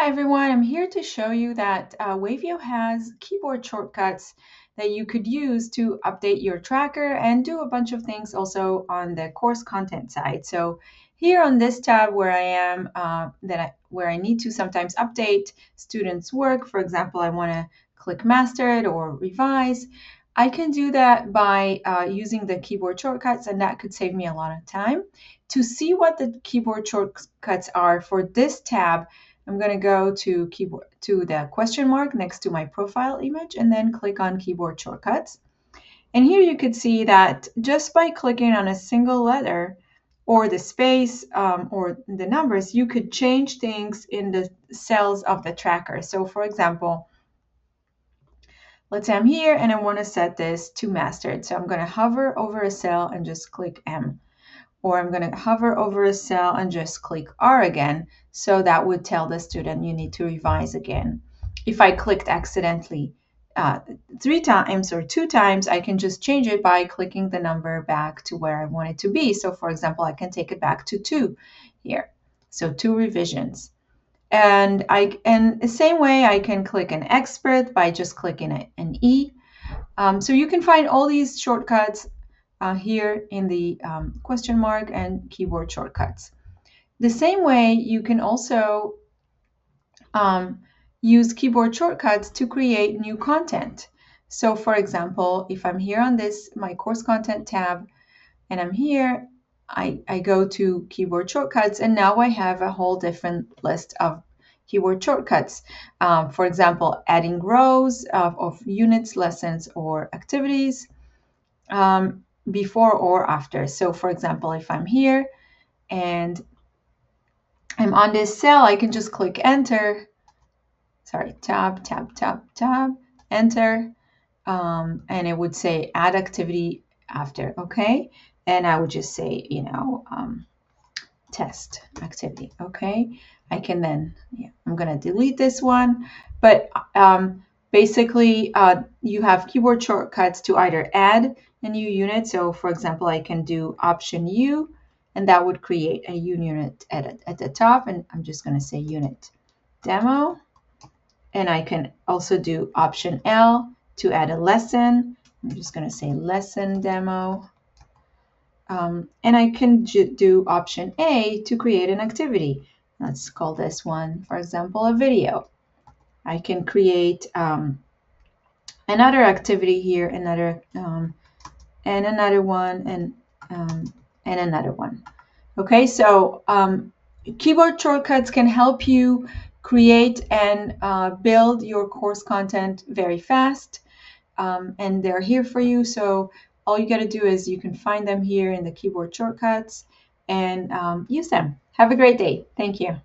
Hi everyone, I'm here to show you that Wavio has keyboard shortcuts that you could use to update your tracker and do a bunch of things also on the course content side. So here on this tab where I am, where I need to sometimes update students' work, for example, I want to click master it or revise, I can do that by using the keyboard shortcuts, and that could save me a lot of time. To see what the keyboard shortcuts are for this tab, I'm going to go to keyboard to the question mark next to my profile image and then click on keyboard shortcuts. And here you could see that just by clicking on a single letter or the space or the numbers, you could change things in the cells of the tracker. So for example, let's say I'm here and I want to set this to mastered. So I'm going to hover over a cell and just click M. Or I'm going to hover over a cell and just click R again. So that would tell the student you need to revise again. If I clicked accidentally 3 times or 2 times, I can just change it by clicking the number back to where I want it to be. So for example, I can take it back to 2 here. So 2 revisions. And the same way I can click an expert by just clicking an E. So you can find all these shortcuts here in the question mark and keyboard shortcuts. The same way you can also use keyboard shortcuts to create new content. So for example, if I'm here on this, my course content tab, and I'm here, I go to keyboard shortcuts, and now I have a whole different list of keyboard shortcuts. For example, adding rows of units, lessons, or activities. Before or after. So for example, if I'm here and I'm on this cell, I can just click enter, tab, enter, and it would say add activity after, okay? And I would just say, test activity, okay? I can then, I'm gonna delete this one, but basically you have keyboard shortcuts to either add a new unit. So for example, I can do Option U, and that would create a unit at the top, and I'm just gonna say unit demo. And I can also do Option L to add a lesson. I'm just gonna say lesson demo. And I can do Option A to create an activity. Let's call this one, for example, a video. I can create another activity here, and another one, and another one. Okay, so keyboard shortcuts can help you create and build your course content very fast, and they're here for you. So all you got to do is you can find them here in the keyboard shortcuts and use them. Have a great day. Thank you.